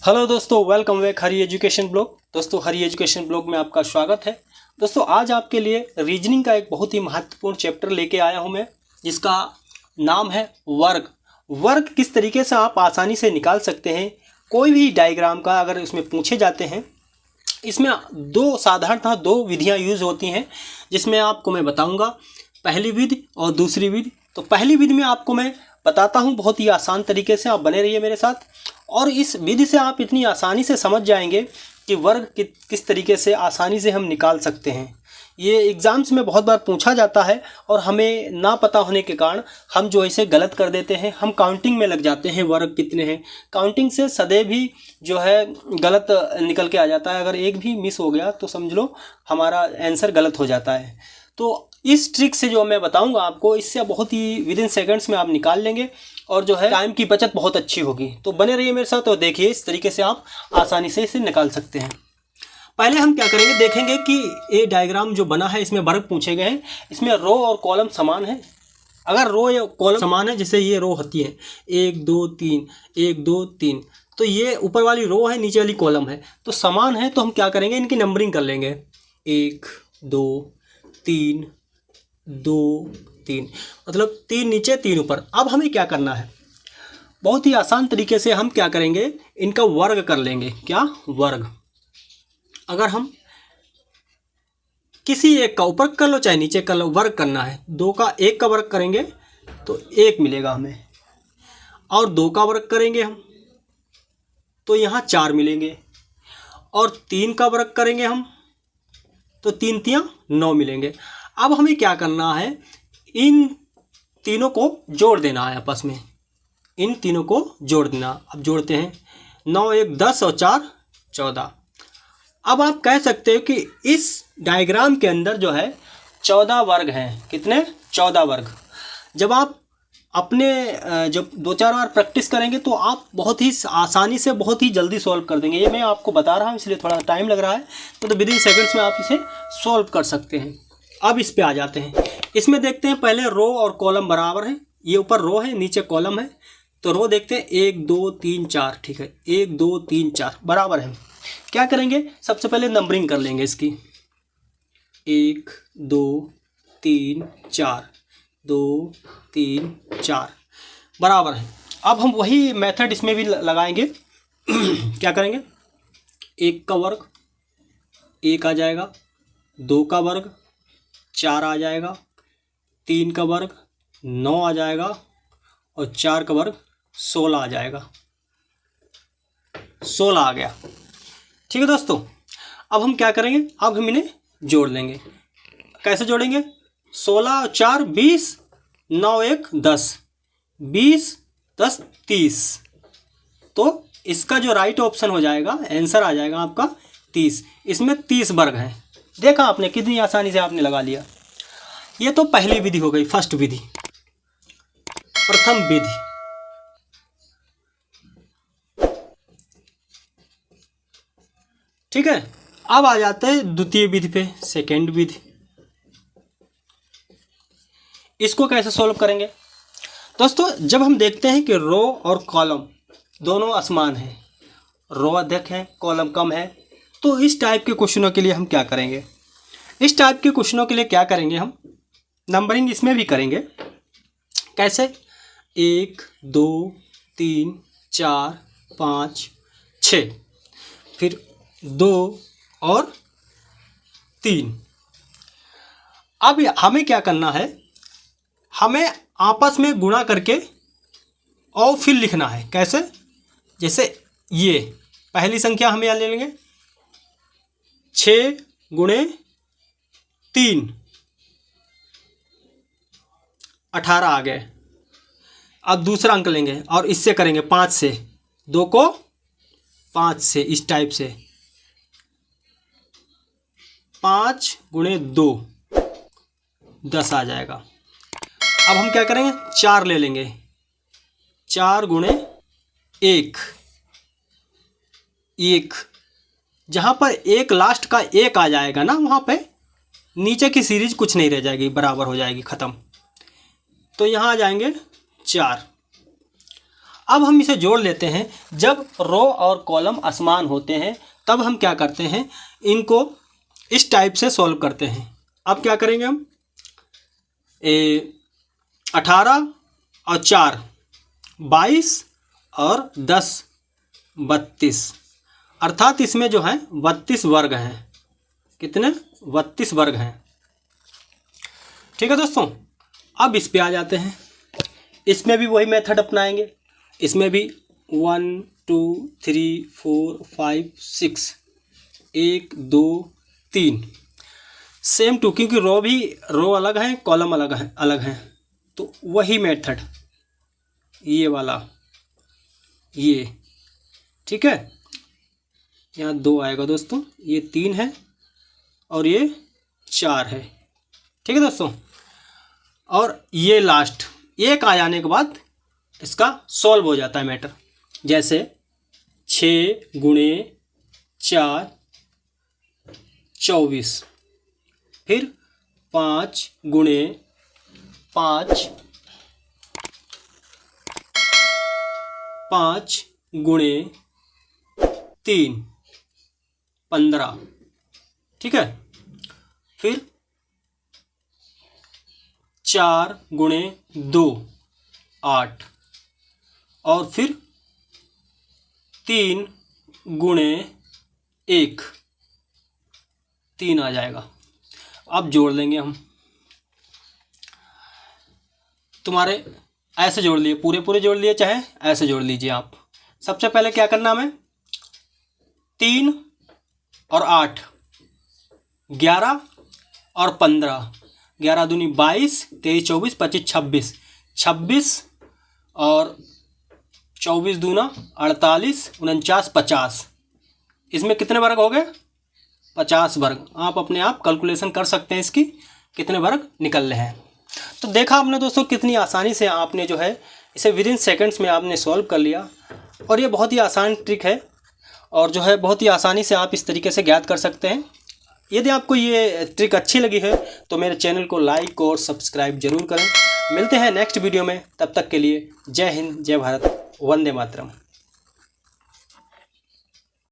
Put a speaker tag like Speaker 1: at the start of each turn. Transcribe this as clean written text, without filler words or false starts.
Speaker 1: Hello दोस्तों, welcome back हरी education blog. दोस्तों, हरी education blog में आपका स्वागत है। दोस्तों, आज आपके लिए रीजनिंग का एक बहुत ही महत्वपूर्ण चैप्टर लेके आया हूं मैं, जिसका नाम है वर्ग। वर्ग किस तरीके से आप आसानी से निकाल सकते हैं। कोई भी डायग्राम का अगर इसमें पूछे जाते हैं, इसमें साधारणतः दो विधियाँ यूज़ होती हैं, जिसमें आपको मैं बताऊँगा पहली विधि और दूसरी विधि। तो पहली विधि में आपको मैं बताता हूँ बहुत ही आसान तरीके से, आप बने रहिए मेरे साथ। और इस विधि से आप इतनी आसानी से समझ जाएंगे कि वर्ग किस तरीके से आसानी से हम निकाल सकते हैं। ये एग्ज़ाम्स में बहुत बार पूछा जाता है और हमें ना पता होने के कारण हम जो इसे गलत कर देते हैं। हम काउंटिंग में लग जाते हैं, वर्ग कितने हैं। काउंटिंग से सदैव भी जो है गलत निकल के आ जाता है। अगर एक भी मिस हो गया तो समझ लो हमारा आंसर गलत हो जाता है। तो इस ट्रिक से जो मैं बताऊंगा आपको, इससे बहुत ही विदिन सेकंड्स में आप निकाल लेंगे और जो है टाइम की बचत बहुत अच्छी होगी। तो बने रहिए मेरे साथ और देखिए इस तरीके से आप आसानी से इसे निकाल सकते हैं। पहले हम क्या करेंगे, देखेंगे कि ये डायग्राम जो बना है इसमें वर्ग पूछे गए हैं, इसमें रो और कॉलम समान है। अगर रो या कॉलम समान है, जैसे ये रो होती है 1 2 3 1 2 3, तो ये ऊपर वाली रो है, नीचे वाली कॉलम है, तो समान है। तो हम क्या करेंगे, इनकी नंबरिंग कर लेंगे 1 2 3 2 3, मतलब 3 नीचे 3 ऊपर। अब हमें क्या करना है, बहुत ही आसान तरीके से हम क्या करेंगे, इनका वर्ग कर लेंगे। क्या वर्ग, अगर हम किसी एक का ऊपर कर लो चाहे नीचे कर लो, वर्ग करना है। 2 का 1 का वर्ग करेंगे तो 1 मिलेगा हमें, और 2 का वर्ग करेंगे हम तो यहाँ 4 मिलेंगे, और 3 का वर्ग करेंगे हम तो 3 तियां 9 मिलेंगे। अब हमें क्या करना है, इन तीनों को जोड़ देना है आपस में, इन तीनों को जोड़ देना। अब जोड़ते हैं, 9 1 10 और 4 14। अब आप कह सकते हो कि इस डायग्राम के अंदर जो है 14 वर्ग हैं। कितने? 14 वर्ग। जब आप अपने जब 2-4 बार प्रैक्टिस करेंगे तो आप बहुत ही आसानी से बहुत ही जल्दी सॉल्व कर देंगे। ये मैं आपको बता रहा हूँ, इसलिए थोड़ा टाइम लग रहा है, तो विदिन सेकंड्स में आप इसे सॉल्व कर सकते हैं। अब इस पे आ जाते हैं। इसमें देखते हैं, पहले रो और कॉलम बराबर है। ये ऊपर रो है, नीचे कॉलम है। तो रो देखते हैं 1 2 3 4, ठीक है, 1 2 3 4 बराबर है। क्या करेंगे, सबसे पहले नंबरिंग कर लेंगे इसकी, 1 2 3 4 2 3 4 बराबर है। अब हम वही मेथड इसमें भी लगाएंगे। क्या करेंगे, 1 का वर्ग 1 आ जाएगा, 2 का वर्ग 4 आ जाएगा, 3 का वर्ग 9 आ जाएगा, और 4 का वर्ग 16 आ जाएगा। 16 आ गया, ठीक है दोस्तों। अब हम क्या करेंगे, अब हम इन्हें जोड़ लेंगे। कैसे जोड़ेंगे, 16 और 4 20, 9 1 10, 20 10 30। तो इसका जो राइट ऑप्शन हो जाएगा, आंसर आ जाएगा आपका 30। इसमें 30 वर्ग हैं। देखा आपने कितनी आसानी से आपने लगा लिया। ये तो पहली विधि हो गई, फर्स्ट विधि, प्रथम विधि। ठीक है, अब आ जाते हैं द्वितीय विधि पे, सेकेंड विधि। इसको कैसे सॉल्व करेंगे दोस्तों, जब हम देखते हैं कि रो और कॉलम दोनों असमान हैं, रो अधिक है कॉलम कम है, तो इस टाइप के क्वेश्चनों के लिए हम क्या करेंगे, इस टाइप के क्वेश्चनों के लिए क्या करेंगे, हम नंबरिंग इसमें भी करेंगे। कैसे, 1 2 3 4 5 6, फिर 2 और 3। अब हमें क्या करना है, हमें आपस में गुणा करके और फिर लिखना है। कैसे, जैसे ये पहली संख्या हम यहाँ ले लेंगे, 6 गुणे 3 18 आ गए। अब दूसरा अंक लेंगे और इससे करेंगे 5 से, 2 को 5 से, इस टाइप से 5 गुणे 2 10 आ जाएगा। अब हम क्या करेंगे, 4 ले लेंगे, 4 गुणे 1 1, जहाँ पर एक लास्ट का 1 आ जाएगा ना, वहाँ पे नीचे की सीरीज कुछ नहीं रह जाएगी, बराबर हो जाएगी, ख़त्म। तो यहाँ आ जाएंगे 4। अब हम इसे जोड़ लेते हैं। जब रो और कॉलम असमान होते हैं तब हम क्या करते हैं, इनको इस टाइप से सॉल्व करते हैं। अब क्या करेंगे हम, 18 और 4 22 और 10 32, अर्थात इसमें जो है 32 वर्ग हैं। कितने? 32 वर्ग हैं। ठीक है दोस्तों, अब इस पे आ जाते हैं। इसमें भी वही मेथड अपनाएंगे। इसमें भी 1 2 3 4 5 6 1 2 3 सेम टू, क्योंकि रो अलग हैं, कॉलम अलग हैं, तो वही मेथड, ये वाला, ये। ठीक है, यहाँ 2 आएगा दोस्तों, ये 3 है और ये 4 है। ठीक है दोस्तों, और ये लास्ट 1 आ जाने के बाद इसका सॉल्व हो जाता है मैटर। जैसे 6 गुणे 4 24, फिर 5 गुणे 5 5 गुणे 3 15। ठीक है, फिर 4 गुणे 2 8, और फिर 3 गुणे 1 3 आ जाएगा। अब जोड़ लेंगे हम। तुम्हारे ऐसे जोड़ लिए, पूरे जोड़ लिए, चाहे ऐसे जोड़ लीजिए आप। सबसे पहले क्या करना हमें, 3 और 8 11 और 15, 11 दूनी 22, 23 24 25 26, 26 और 24 दूना 48, 49 50। इसमें कितने वर्ग हो गए? 50 वर्ग। आप अपने आप कैलकुलेशन कर सकते हैं इसकी कितने वर्ग निकल रहे हैं। तो देखा आपने दोस्तों कितनी आसानी से आपने जो है इसे विदिन सेकंड्स में आपने सॉल्व कर लिया। और ये बहुत ही आसान ट्रिक है और जो है बहुत ही आसानी से आप इस तरीके से ज्ञात कर सकते हैं। यदि आपको ये ट्रिक अच्छी लगी है तो मेरे चैनल को लाइक और सब्सक्राइब जरूर करें। मिलते हैं नेक्स्ट वीडियो में, तब तक के लिए जय हिंद, जय भारत, वंदे मातरम।